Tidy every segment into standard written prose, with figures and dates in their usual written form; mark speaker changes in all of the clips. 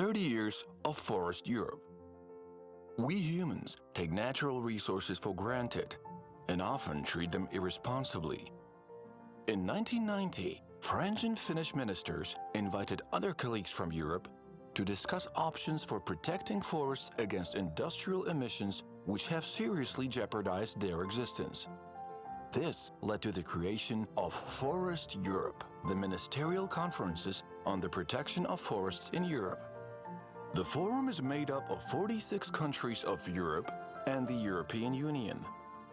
Speaker 1: 30 years of Forest Europe. We humans take natural resources for granted and often treat them irresponsibly. In 1990, French and Finnish ministers invited other colleagues from Europe to discuss options for protecting forests against industrial emissions which have seriously jeopardized their existence. This led to the creation of Forest Europe, the Ministerial Conferences on the Protection of Forests in Europe. The forum is made up of 46 countries of Europe and the European Union,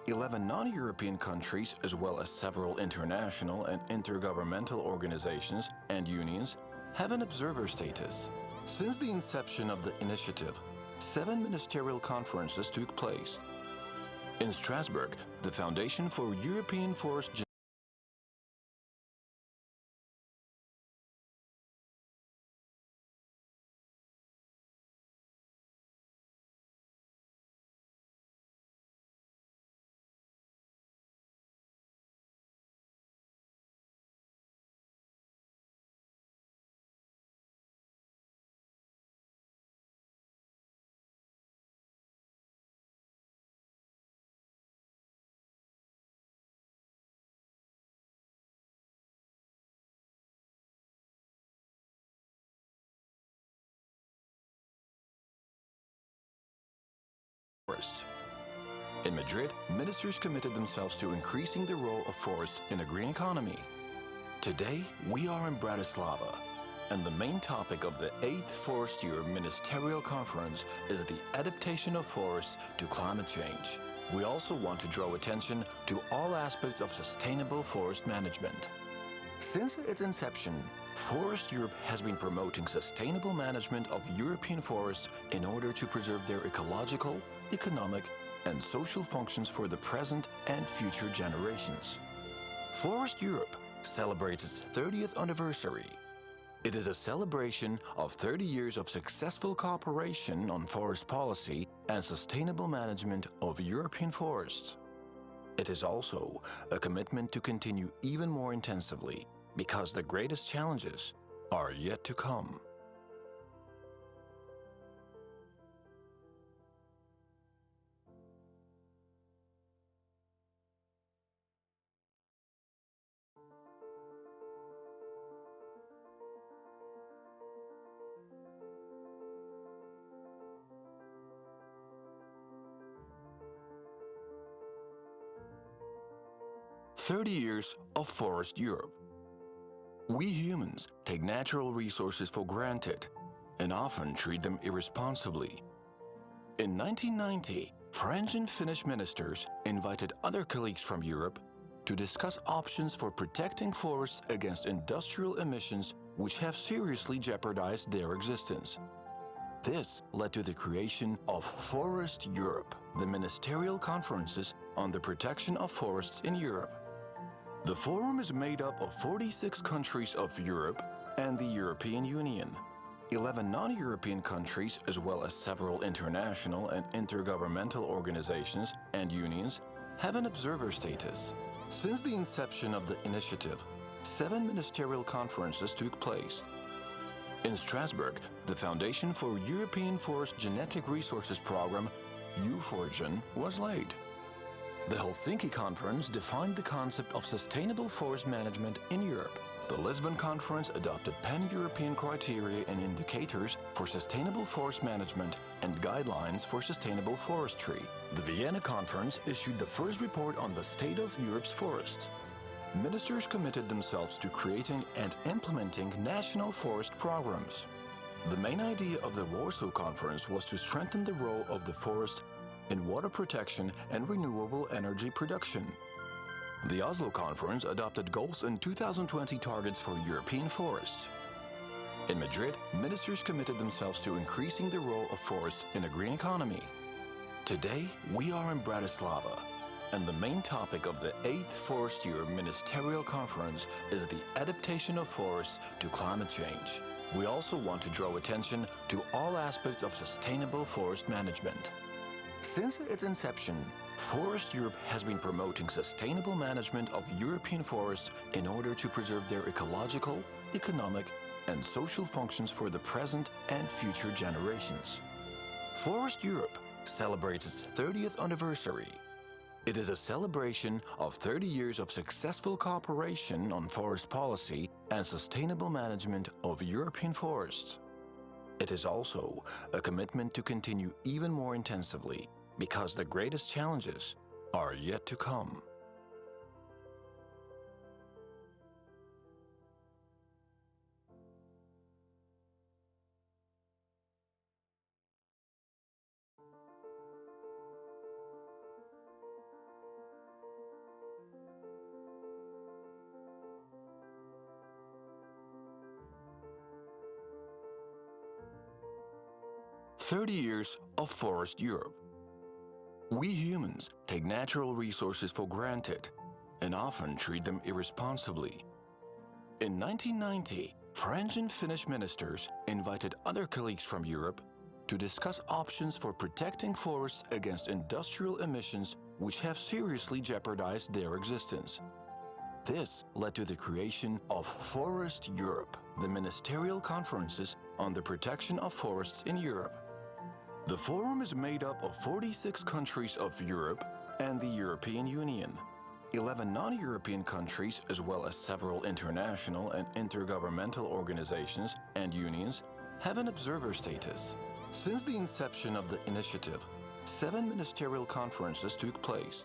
Speaker 1: 11 non-European countries, as well as several international and intergovernmental organizations and unions have an observer status. Since the inception of the initiative, 7 ministerial conferences took place. In Strasbourg, the Foundation for European Forest forests. In Madrid, ministers committed themselves to increasing the role of forests in a green economy. Today, we are in Bratislava, and the main topic of the 8th Forest Europe Ministerial Conference is the adaptation of forests to climate change. We also want to draw attention to all aspects of sustainable forest management. Since its inception, Forest Europe has been promoting sustainable management of European forests in order to preserve their ecological, economic, and social functions for the present and future generations. Forest Europe celebrates its 30th anniversary. It is a celebration of 30 years of successful cooperation on forest policy and sustainable management of European forests. It is also a commitment to continue even more intensively, because the greatest challenges are yet to come. "30 years of Forest Europe. We humans take natural resources for granted and often treat them irresponsibly. In 1990, French and Finnish ministers invited other colleagues from Europe to discuss options for protecting forests against industrial emissions which have seriously jeopardized their existence. This led to the creation of Forest Europe, the Ministerial Conferences on the Protection of Forests in Europe. The forum is made up of 46 countries of Europe and the European Union, 11 non-European countries, as well as several international and intergovernmental organizations and unions have an observer status. Since the inception of the initiative, 7 ministerial conferences took place. In Strasbourg, the Foundation for European Forest Genetic Resources Program, UFORGEN, was laid. The Helsinki Conference defined the concept of sustainable forest management in Europe. The Lisbon Conference adopted pan-European criteria and indicators for sustainable forest management and guidelines for sustainable forestry. The Vienna Conference issued the first report on the state of Europe's forests. Ministers committed themselves to creating and implementing national forest programs. The main idea of the Warsaw Conference was to strengthen the role of the forest in water protection and renewable energy production. The Oslo Conference adopted goals and 2020 targets for European forests. In Madrid, ministers committed themselves to increasing the role of forests in a green economy. Today, we are in Bratislava, and the main topic of the 8th Forest Europe Ministerial Conference is the adaptation of forests to climate change. We also want to draw attention to all aspects of sustainable forest management. Since its inception, Forest Europe has been promoting sustainable management of European forests in order to preserve their ecological, economic, and social functions for the present and future generations. Forest Europe celebrates its 30th anniversary. It is a celebration of 30 years of successful cooperation on forest policy and sustainable management of European forests. It is also a commitment to continue even more intensively because the greatest challenges are yet to come. "30 years of Forest Europe." We humans take natural resources for granted and often treat them irresponsibly. In 1990, French and Finnish ministers invited other colleagues from Europe to discuss options for protecting forests against industrial emissions which have seriously jeopardized their existence. This led to the creation of Forest Europe, the Ministerial Conferences on the Protection of Forests in Europe. The forum is made up of 46 countries of Europe and the European Union, 11 non-European countries, as well as several international and intergovernmental organizations and unions have an observer status. Since the inception of the initiative, 7 ministerial conferences took place.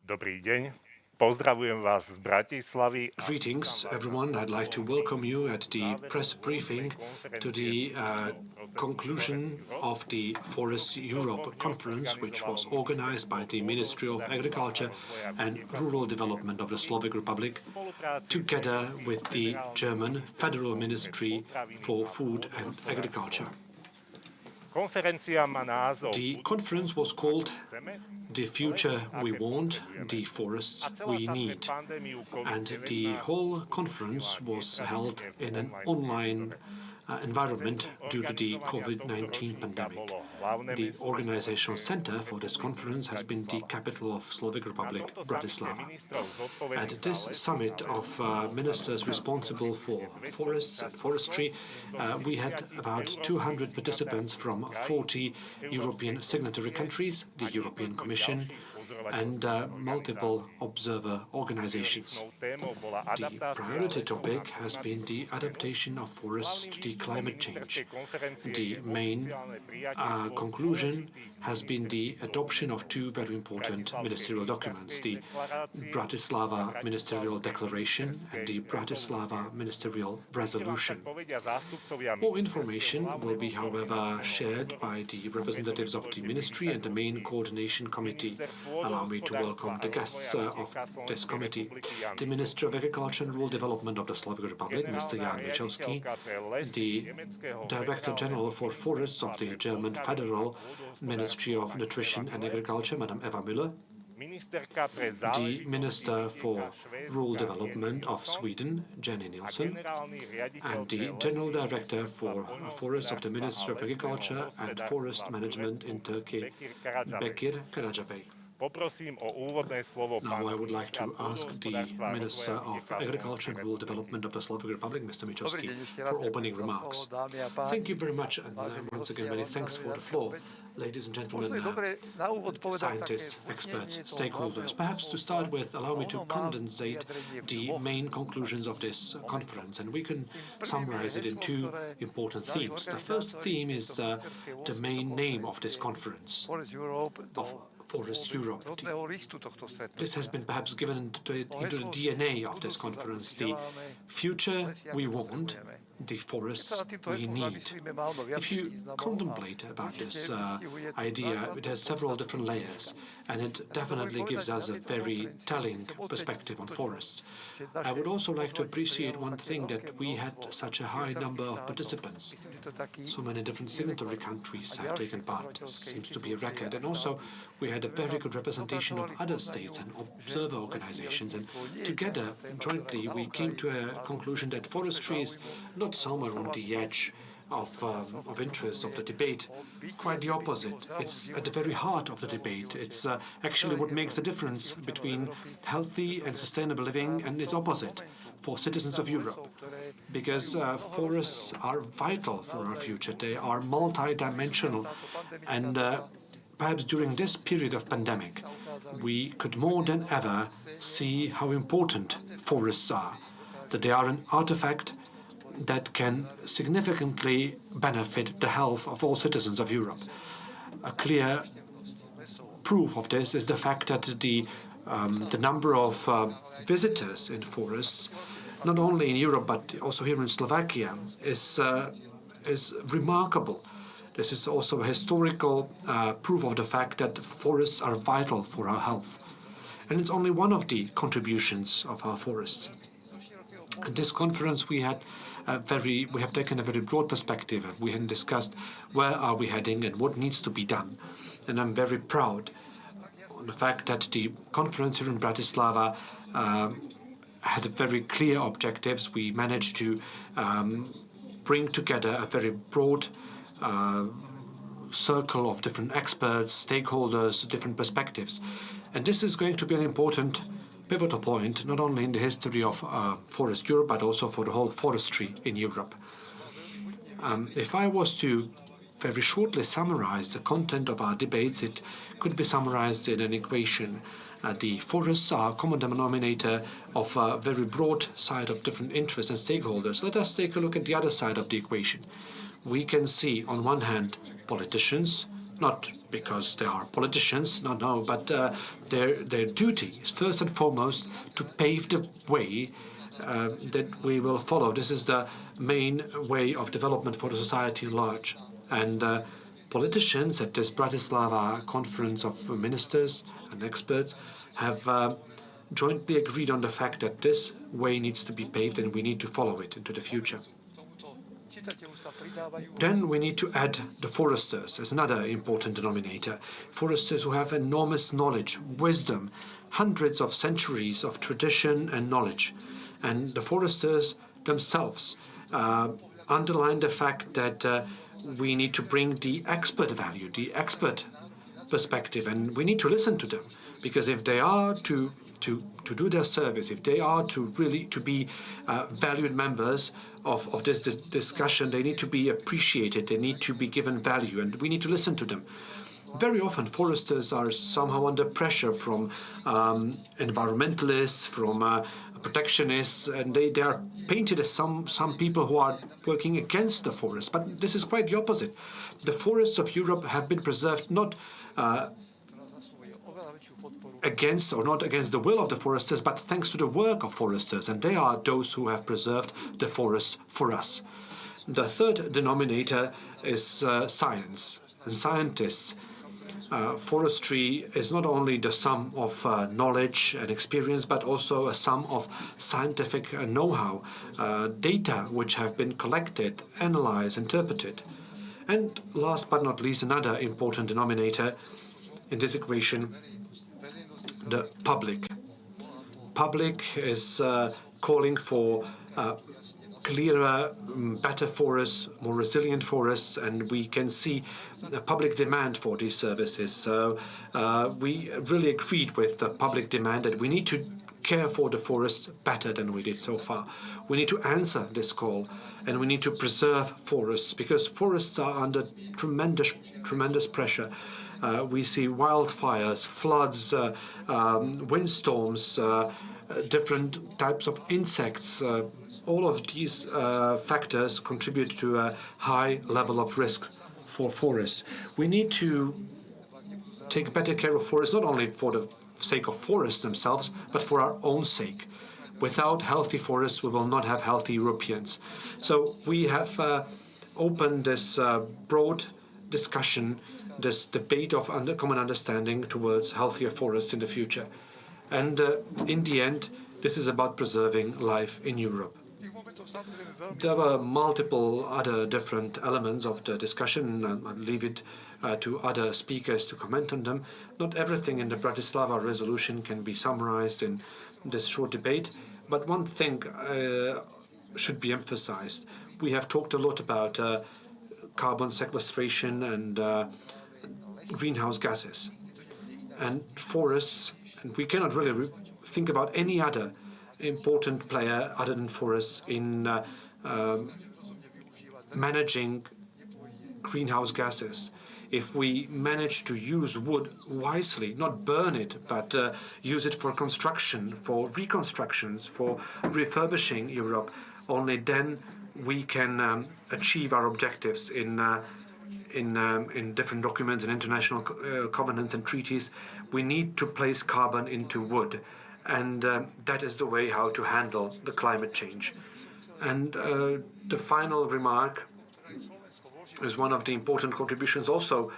Speaker 2: Dobrý deň. Pozdravujem vás z Bratislavy.
Speaker 3: Greetings, everyone. I'd like to welcome you at the press briefing to the conclusion of the FOREST EUROPE conference, which was organized by the Ministry of Agriculture and Rural Development of the Slovak Republic, together with the German Federal Ministry for Food and Agriculture. The conference was called "The Future We Want, the Forests We Need," and the whole conference was held in an online environment due to the COVID-19 pandemic. The organizational center for this conference has been the capital of Slovak Republic, Bratislava. At this summit of ministers responsible for forests and forestry, we had about 200 participants from 40 European signatory countries, the European Commission, and multiple observer organizations. The priority topic has been the adaptation of forests to the climate change. The main conclusion has been the adoption of two very important ministerial documents, the Bratislava Ministerial Declaration and the Bratislava Ministerial Resolution. More information will be, however, shared by the representatives of the Ministry and the main coordination committee. Allow me to welcome the guests of this committee. The Minister of Agriculture and Rural Development of the Slovak Republic, Mr. Jan Michowski, the Director General for Forests of the German Federal Ministry of Nutrition and Agriculture, Madame Eva Müller, the Minister for Rural Development of Sweden, Jenny Nilsson, and the General Director for Forests of the Ministry of Agriculture and Forest Management in Turkey, Bekir Karajabey. Now I would like to ask the Minister of Agriculture and Rural Development of the Slovak Republic, Mr. Michowski, for opening remarks. Thank you very much, and once again, many thanks for the floor. Ladies and gentlemen, scientists, experts, stakeholders, perhaps to start with, allow me to condensate the main conclusions of this conference, and we can summarize it in two important themes. The first theme is the main name of this conference, of Forest Europe. This has been perhaps given into the DNA of this conference, the future we want, the forests we need. If you contemplate about this idea, it has several different layers, and it definitely gives us a very telling perspective on forests. I would also like to appreciate one thing, that we had such a high number of participants. So many different signatory countries have taken part. This seems to be a record. And also, we had a very good representation of other states and observer organizations. And together, jointly, we came to a conclusion that forestry is not somewhere on the edge of interest of the debate. Quite the opposite. It's at the very heart of the debate. It's actually what makes the difference between healthy and sustainable living and its opposite for citizens of Europe. Because forests are vital for our future. They are multi-dimensional, and perhaps during this period of pandemic, we could more than ever see how important forests are, that they are an artifact that can significantly benefit the health of all citizens of Europe. A clear proof of this is the fact that the number of visitors in forests, not only in Europe but also here in Slovakia, is remarkable. This is also a historical proof of the fact that forests are vital for our health. And it's only one of the contributions of our forests. At this conference, we have taken a very broad perspective. We have discussed where are we heading and what needs to be done. And I'm very proud on the fact that the conference here in Bratislava had very clear objectives. We managed to bring together a very broad circle of different experts, stakeholders, different perspectives. And this is going to be an important pivotal point, not only in the history of Forest Europe, but also for the whole forestry in Europe. If I was to very shortly summarize the content of our debates, it could be summarized in an equation. The forests are a common denominator of a very broad side of different interests and stakeholders. Let us take a look at the other side of the equation. We can see, on one hand, politicians, not because they are politicians, no, but their duty is first and foremost to pave the way that we will follow. This is the main way of development for the society at large. And politicians at this Bratislava Conference of Ministers and Experts have jointly agreed on the fact that this way needs to be paved and we need to follow it into the future. Then we need to add the foresters as another important denominator. Foresters who have enormous knowledge, wisdom, hundreds of centuries of tradition and knowledge. And the foresters themselves underline the fact that we need to bring the expert value, the expert perspective, and we need to listen to them. Because if they are to do their service, if they are to really be valued members of this discussion, they need to be appreciated, they need to be given value, and we need to listen to them. Very often foresters are somehow under pressure from environmentalists, from protectionists, and they are painted as some people who are working against the forest. But this is quite the opposite. The forests of Europe have been preserved not against the will of the foresters, but thanks to the work of foresters, and they are those who have preserved the forests for us. The third denominator is science and scientists. Forestry is not only the sum of knowledge and experience, but also a sum of scientific know-how, data which have been collected, analyzed, interpreted. And last but not least, another important denominator in this equation, the public. Public is calling for clearer, better forests, more resilient forests, and we can see a public demand for these services. So we really agreed with the public demand that we need to care for the forests better than we did so far. We need to answer this call, and we need to preserve forests, because forests are under tremendous pressure. We see wildfires, floods, windstorms, different types of insects. All of these factors contribute to a high level of risk for forests. We need to take better care of forests, not only for the sake of forests themselves, but for our own sake. Without healthy forests, we will not have healthy Europeans. So we have opened this broad discussion, this debate of common understanding towards healthier forests in the future. And in the end, this is about preserving life in Europe. There were multiple other different elements of the discussion, and I'll leave it to other speakers to comment on them. Not everything in the Bratislava resolution can be summarized in this short debate, but one thing should be emphasized. We have talked a lot about carbon sequestration and greenhouse gases. And forests, and we cannot really think about any other important player other than forests in managing greenhouse gases. If we manage to use wood wisely, not burn it, but use it for construction, for reconstructions, for refurbishing Europe, only then we can achieve our objectives in different documents and international covenants and treaties. We need to place carbon into wood, and that is the way how to handle the climate change. And the final remark is one of the important contributions also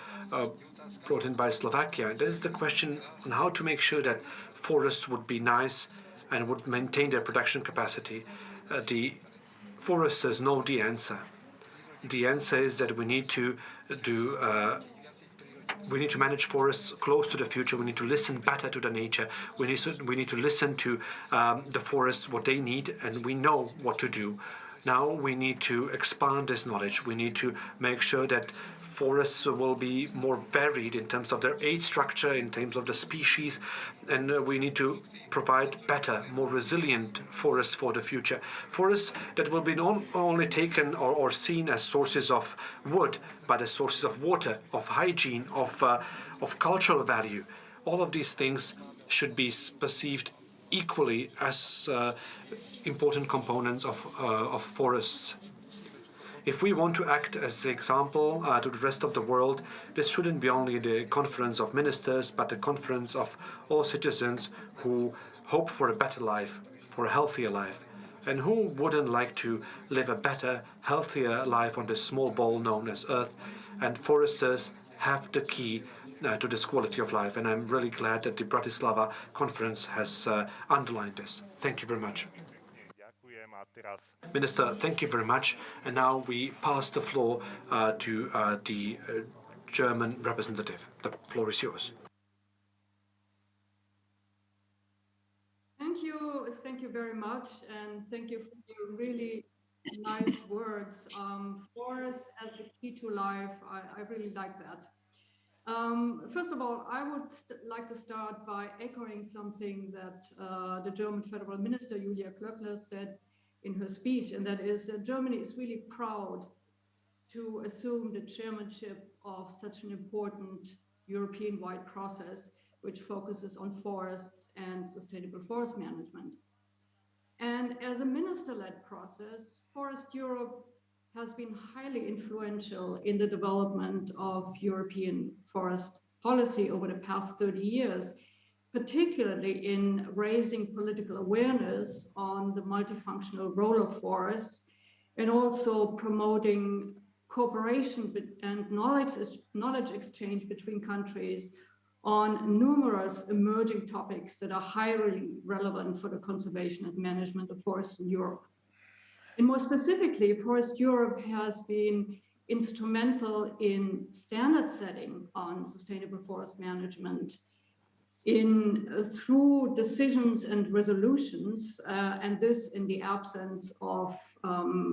Speaker 3: brought in by Slovakia. That is the question on how to make sure that forests would be nice and would maintain their production capacity. The foresters know the answer. The answer is that we need to manage forests close to the future. We need to listen better to the nature. We need to listen to the forests, what they need, and we know what to do. Now we need to expand this knowledge. We need to make sure that forests will be more varied in terms of their age structure, in terms of the species, and we need to provide better, more resilient forests for the future. Forests that will be not only taken or seen as sources of wood, but as sources of water, of hygiene, of cultural value. All of these things should be perceived equally as important components of forests. If we want to act as an example to the rest of the world, this shouldn't be only the conference of ministers, but the conference of all citizens who hope for a better life, for a healthier life. And who wouldn't like to live a better, healthier life on this small ball known as Earth? And foresters have the key to this quality of life. And I'm really glad that the Bratislava conference has underlined this. Thank you very much. Minister, thank you very much. And now we pass the floor to the German representative. The floor is yours.
Speaker 4: Thank you very much, and thank you for your really nice words. Forest as the key to life, I really like that. First of all, I would like to start by echoing something that the German Federal Minister Julia Klöckner said in her speech, and that is that Germany is really proud to assume the chairmanship of such an important European-wide process which focuses on forests and sustainable forest management. And as a minister-led process, Forest Europe has been highly influential in the development of European forest policy over the past 30 years, particularly in raising political awareness on the multifunctional role of forests and also promoting cooperation and knowledge exchange between countries on numerous emerging topics that are highly relevant for the conservation and management of forests in Europe. And more specifically, Forest Europe has been instrumental in standard setting on sustainable forest management through decisions and resolutions, and this in the absence of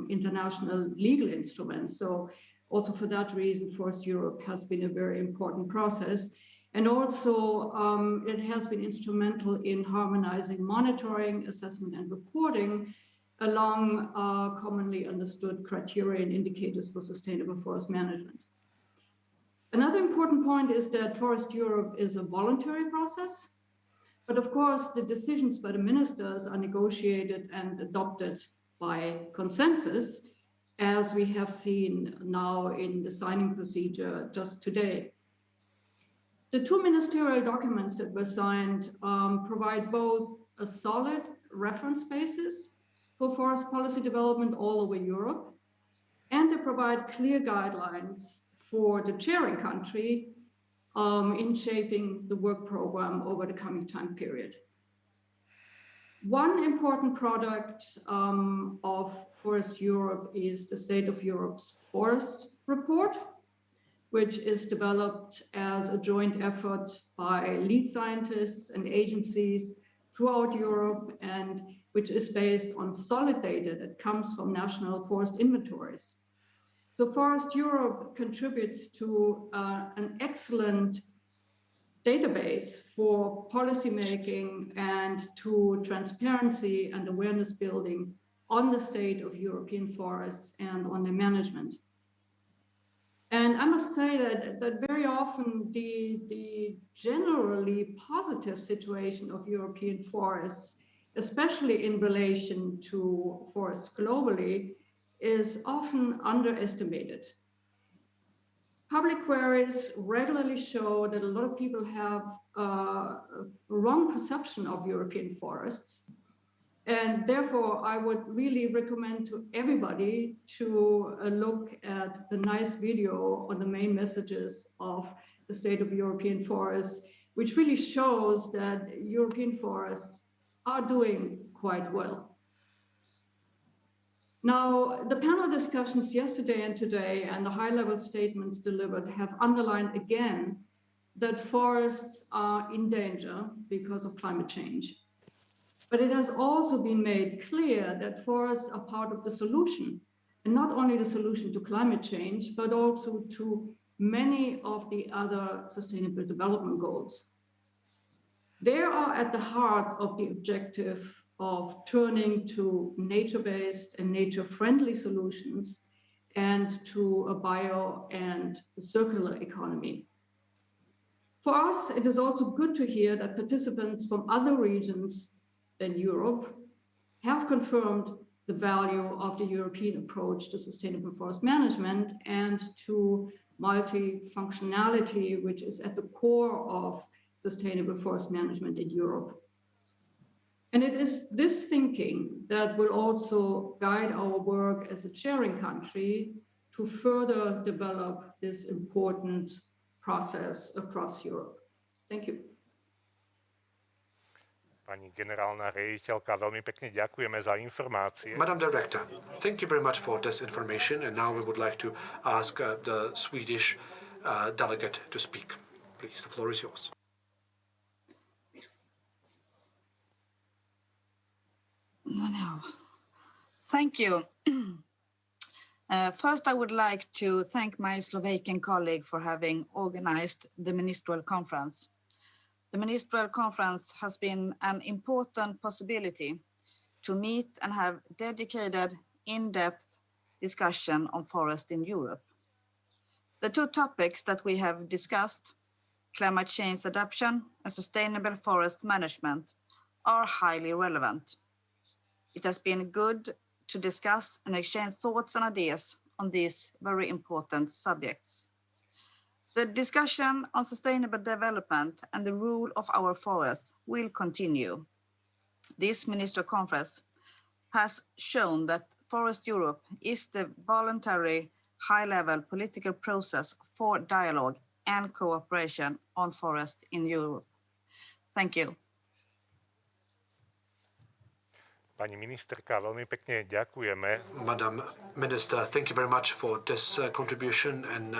Speaker 4: international legal instruments. So also for that reason, Forest Europe has been a very important process. And also it has been instrumental in harmonizing monitoring, assessment, and reporting along commonly understood criteria and indicators for sustainable forest management. Another important point is that Forest Europe is a voluntary process, but of course the decisions by the ministers are negotiated and adopted by consensus, as we have seen now in the signing procedure just today. The two ministerial documents that were signed provide both a solid reference basis for forest policy development all over Europe, and they provide clear guidelines for the chairing country in shaping the work program over the coming time period. One important product of Forest Europe is the State of Europe's Forest Report, which is developed as a joint effort by lead scientists and agencies throughout Europe, and which is based on solid data that comes from national forest inventories. So Forest Europe contributes to an excellent database for policymaking and to transparency and awareness building on the state of European forests and on their management. And I must say that very often the generally positive situation of European forests, especially in relation to forests globally, is often underestimated. Public queries regularly show that a lot of people have a wrong perception of European forests. And therefore, I would really recommend to everybody to look at the nice video on the main messages of the State of European Forests, which really shows that European forests are doing quite well. Now, the panel discussions yesterday and today and the high-level statements delivered have underlined again that forests are in danger because of climate change. But it has also been made clear that forests are part of the solution, and not only the solution to climate change, but also to many of the other sustainable development goals. They are at the heart of the objective of turning to nature-based and nature-friendly solutions and to a bio and circular economy. For us, it is also good to hear that participants from other regions than Europe have confirmed the value of the European approach to sustainable forest management and to multifunctionality, which is at the core of sustainable forest management in Europe. And it is this thinking that will also guide our work as a chairing country to further develop this important process across Europe. Thank you.
Speaker 2: Pani generálna riaditeľka, veľmi pekne ďakujeme za informácie.
Speaker 3: Madam Director, thank you very much for this information. And now we would like to ask the Swedish delegate to speak. Please, the floor is yours.
Speaker 5: No. Thank you. First, I would like to thank my Slovakian colleague for having organized the Ministerial Conference. The Ministerial Conference has been an important possibility to meet and have dedicated, in-depth discussion on forest in Europe. The two topics that we have discussed, climate change adaptation and sustainable forest management, are highly relevant. It has been good to discuss and exchange thoughts and ideas on these very important subjects. The discussion on sustainable development and the role of our forests will continue. This Ministerial Conference has shown that Forest Europe is the voluntary high-level political process for dialogue and cooperation on forest in Europe. Thank you.
Speaker 2: Pani ministerka, veľmi pekne ďakujeme.
Speaker 3: Madam Minister, thank you very much for this contribution. And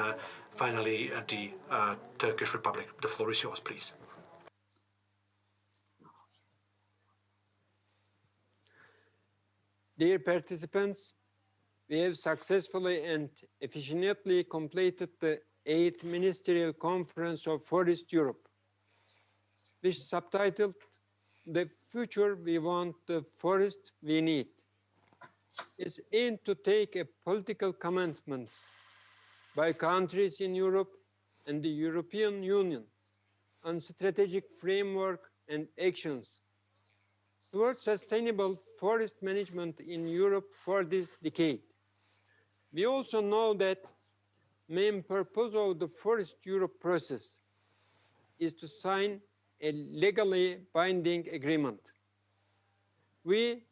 Speaker 3: finally, the Turkish Republic. The floor is yours, please.
Speaker 6: Dear participants, we have successfully and efficiently completed the 8th Ministerial Conference of Forest Europe, which is subtitled "The Future We Want, the Forest We Need." Is aimed to take a political commitment by countries in Europe and the European Union on strategic framework and actions towards sustainable forest management in Europe for this decade. We also know that main purpose of the Forest Europe process is to sign a legally binding agreement. We,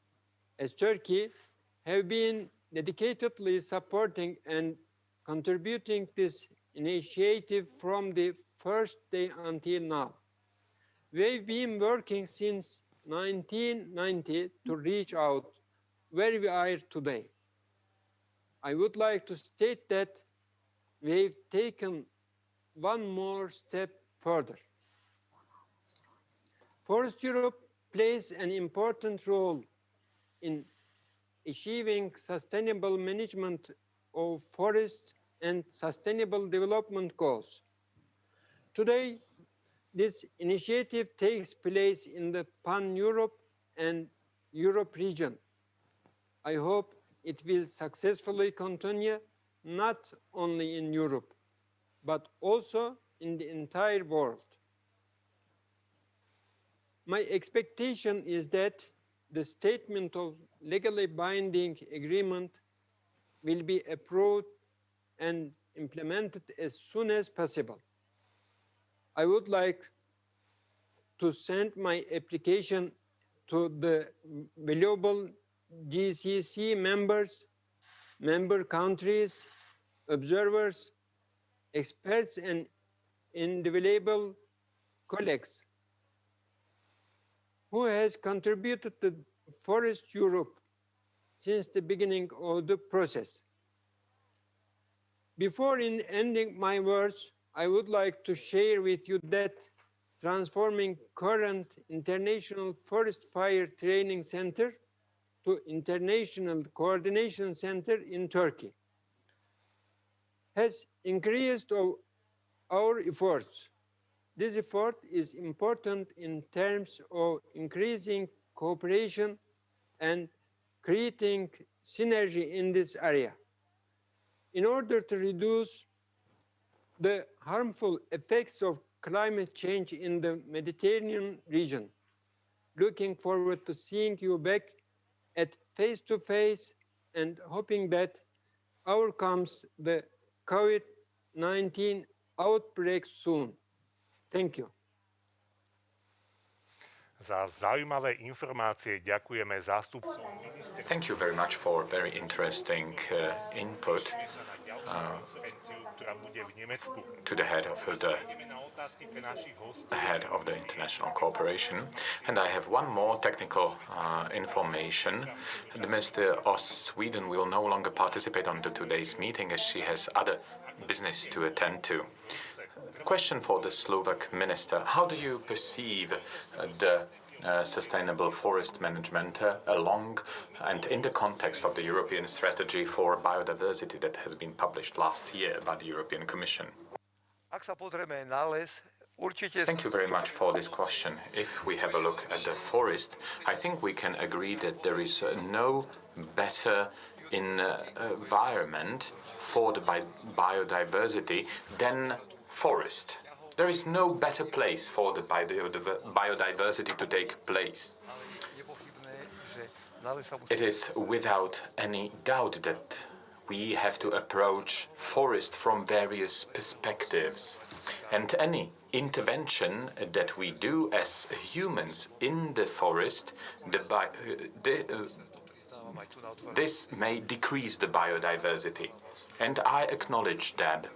Speaker 6: as Turkey, have been dedicatedly supporting and contributing this initiative from the first day until now. We've been working since 1990 to reach out where we are today. I would like to state that we've taken one more step further. Forest Europe plays an important role in achieving sustainable management of forests and sustainable development goals. Today, this initiative takes place in the Pan-Europe and Europe region. I hope it will successfully continue not only in Europe, but also in the entire world. My expectation is that the statement of legally binding agreement will be approved and implemented as soon as possible. I would like to send my application to the valuable GCC members, member countries, observers, experts, and invaluable colleagues who has contributed to Forest Europe since the beginning of the process. Before ending my words, I would like to share with you that transforming current International Forest Fire Training Center to International Coordination Center in Turkey has increased our efforts. This effort is important in terms of increasing cooperation and creating synergy in this area. In order to reduce the harmful effects of climate change in the Mediterranean region. Looking forward to seeing you back at face-to-face and hoping that overcomes the COVID-19 outbreak soon. Thank you.
Speaker 2: Za zaujímavé informácie ďakujeme zástupcom ministerstva.
Speaker 7: Thank you very much for very interesting input to the head of the international cooperation. And I have one more technical information. The Minister of Sweden will no longer participate on today's meeting as she has other business to attend to. Question for the Slovak minister. How do you perceive the sustainable forest management along and in the context of the European strategy for biodiversity that has been published last year by the European Commission? Thank you very much for this question. If we have a look at the forest, I think we can agree that there is no better environment for the biodiversity than forest. There is no better place for the biodiversity to take place. It is without any doubt that we have to approach forest from various perspectives. And any intervention that we do as humans in the forest, this may decrease the biodiversity. And I acknowledge that.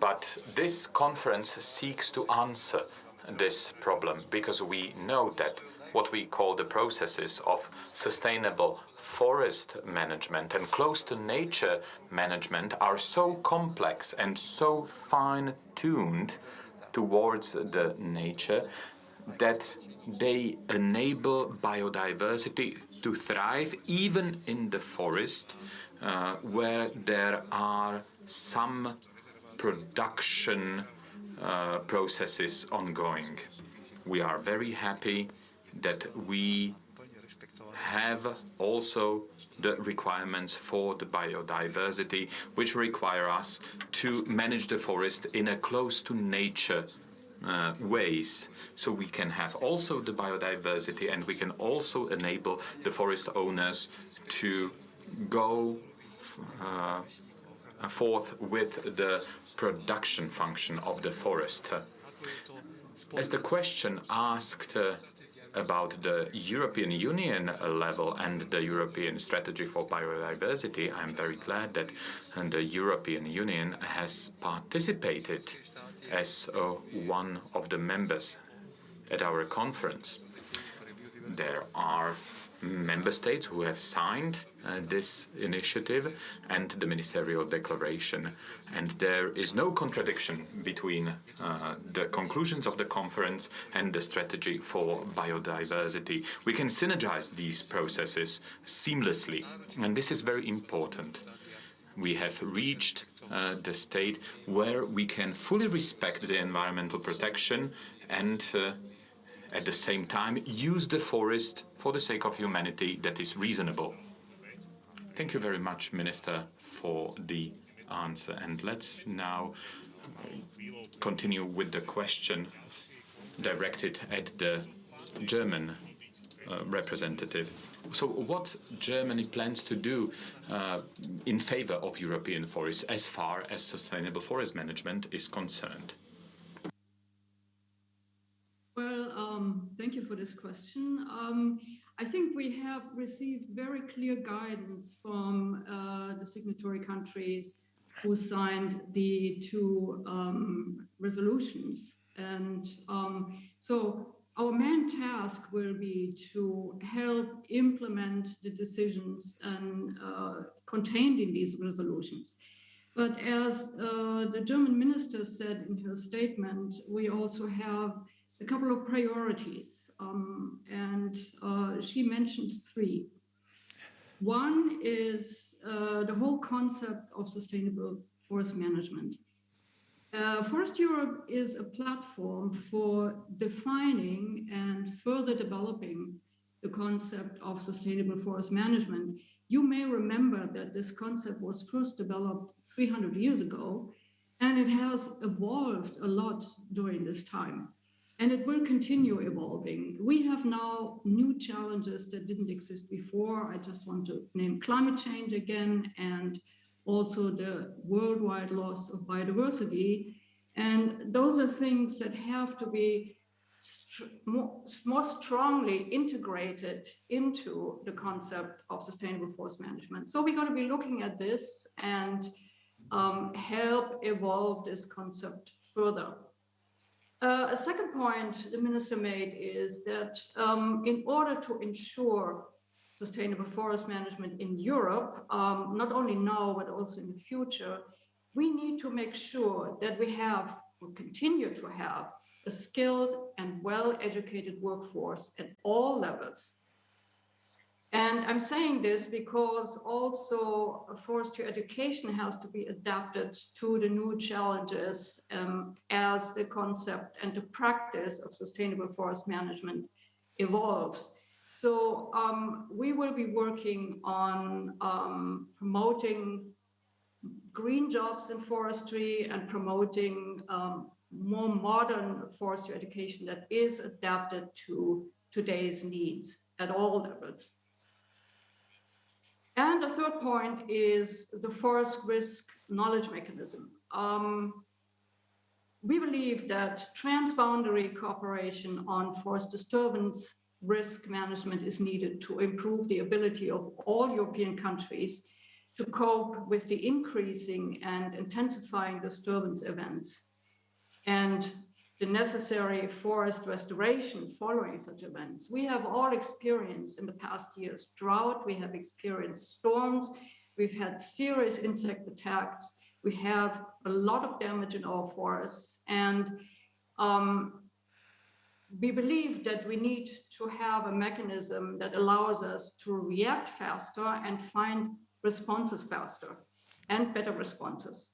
Speaker 7: But this conference seeks to answer this problem because we know that what we call the processes of sustainable forest management and close to nature management are so complex and so fine-tuned towards the nature that they enable biodiversity to thrive even in the forest where there are some production processes ongoing. We are very happy that we have also the requirements for the biodiversity, which require us to manage the forest in a close to nature ways. So we can have also the biodiversity and we can also enable the forest owners to go forth with the production function of the forest. As the question asked about the European Union level and the European strategy for biodiversity, I'm very glad that the European Union has participated as one of the members at our conference. There are member states who have signed this initiative and the ministerial declaration, and there is no contradiction between the conclusions of the conference and the strategy for biodiversity. We can synergize these processes seamlessly, and this is very important. We have reached the state where we can fully respect the environmental protection and at the same time use the forest for the sake of humanity that is reasonable. Thank you very much, Minister, for the answer. And let's now continue with the question directed at the German representative. So what Germany plans to do in favor of European forests as far as sustainable forest management is concerned?
Speaker 4: Thank you for this question. I think we have received very clear guidance from the signatory countries who signed the two resolutions. And so our main task will be to help implement the decisions and contained in these resolutions. But as the German minister said in her statement, we also have a couple of priorities, and she mentioned three. One is the whole concept of sustainable forest management. Forest Europe is a platform for defining and further developing the concept of sustainable forest management. You may remember that this concept was first developed 300 years ago, and it has evolved a lot during this time. And it will continue evolving. We have now new challenges that didn't exist before. I just want to name climate change again, and also the worldwide loss of biodiversity. And those are things that have to be more strongly integrated into the concept of sustainable forest management. So we're going to be looking at this and help evolve this concept further. A second point the minister made is that in order to ensure sustainable forest management in Europe, not only now, but also in the future, we need to make sure that we have or continue to have a skilled and well-educated workforce at all levels. And I'm saying this because also forestry education has to be adapted to the new challenges as the concept and the practice of sustainable forest management evolves. So we will be working on promoting green jobs in forestry and promoting more modern forestry education that is adapted to today's needs at all levels. And the third point is the forest risk knowledge mechanism. We believe that transboundary cooperation on forest disturbance risk management is needed to improve the ability of all European countries to cope with the increasing and intensifying disturbance events and the necessary forest restoration following such events. We have all experienced in the past years drought, we have experienced storms, we've had serious insect attacks, we have a lot of damage in our forests, and we believe that we need to have a mechanism that allows us to react faster and find responses faster and better responses.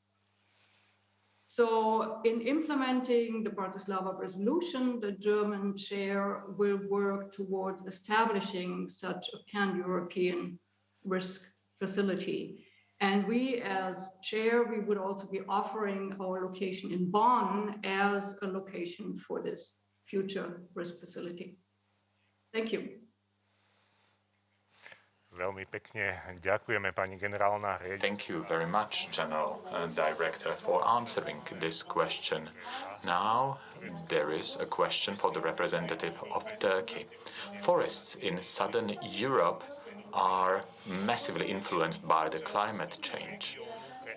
Speaker 4: So in implementing the Bratislava resolution, the German chair will work towards establishing such a pan-European risk facility. And we as chair, we would also be offering our location in Bonn as a location for this future risk facility. Thank you.
Speaker 2: Veľmi pekne ďakujeme, pani generálna riaditeľka.
Speaker 7: Thank you very much, General Director, for answering this question. Now, there is a question for the representative of Turkey. Forests in southern Europe are massively influenced by the climate change.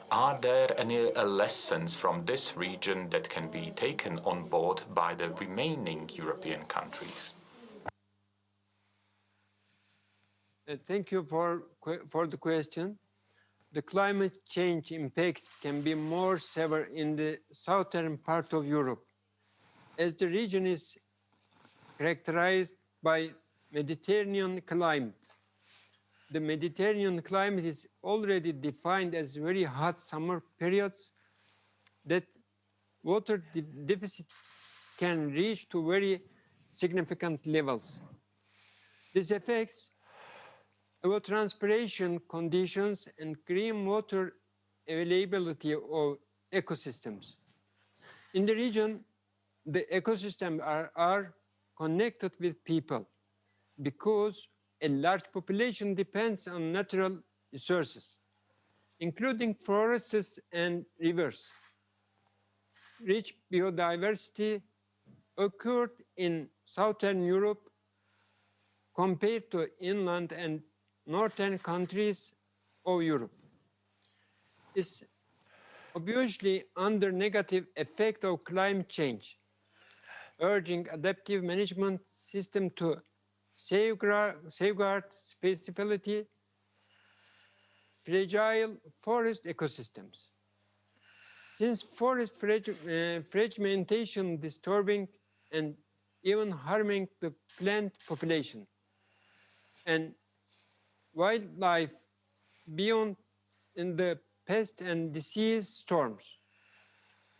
Speaker 7: Are there any lessons from this region that can be taken on board by the remaining European countries?
Speaker 6: Thank you for the question. The climate change impacts can be more severe in the southern part of Europe, as the region is characterized by Mediterranean climate. The Mediterranean climate is already defined as very hot summer periods that water deficit can reach to very significant levels. This affects evapotranspiration conditions and green water availability of ecosystems. In the region, the ecosystems are connected with people because a large population depends on natural resources, including forests and rivers. Rich biodiversity occurred in southern Europe compared to inland and northern countries of Europe. Is obviously under negative effect of climate change, urging adaptive management system to safeguard specificity fragile forest ecosystems. Since forest fragmentation disturbing and even harming the plant population and wildlife beyond in the pest and disease storms.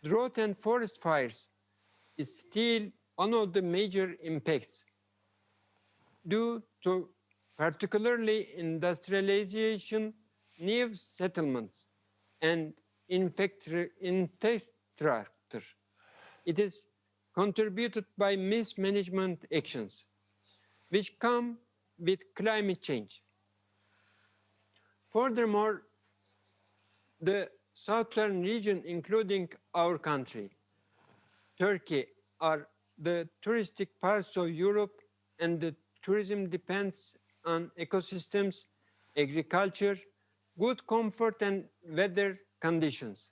Speaker 6: Drought and forest fires is still one of the major impacts due to particularly industrialization, new settlements, and infrastructure. It is contributed by mismanagement actions, which come with climate change. Furthermore, the southern region, including our country, Turkey, are the touristic parts of Europe, and the tourism depends on ecosystems, agriculture, good comfort and weather conditions.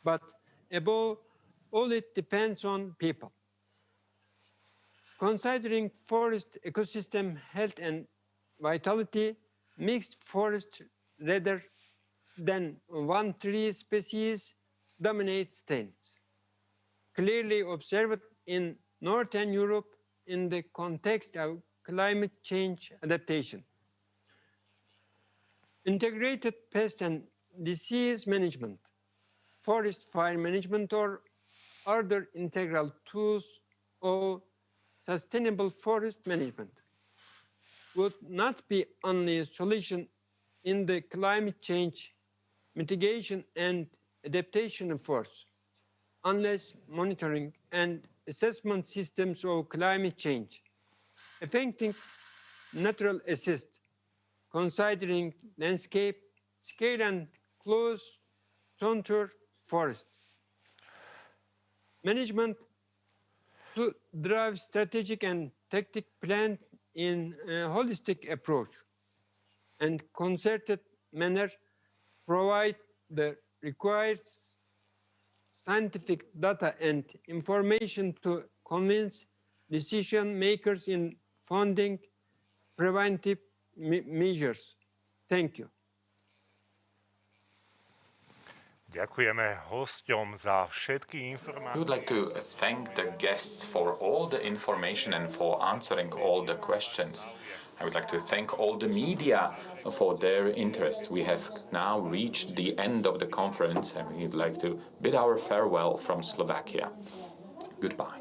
Speaker 6: But above all, it depends on people. Considering forest ecosystem health and vitality, mixed forest rather than one tree species dominate stands, clearly observed in Northern Europe in the context of climate change adaptation. Integrated pest and disease management, forest fire management, or other integral tools of sustainable forest management would not be only a solution in the climate change mitigation and adaptation efforts, unless monitoring and assessment systems of climate change affecting natural assist, considering landscape, scale, and close contour forest management to drive strategic and tactic plan in a holistic approach and concerted manner, provide the required scientific data and information to convince decision makers in funding preventive measures. Thank you.
Speaker 2: Ďakujeme hosťom za všetky informácie.
Speaker 7: We would like to thank the guests for all the information and for answering all the questions. I would like to thank all the media for their interest. We have now reached the end of the conference, and we would like to bid our farewell from Slovakia. Goodbye.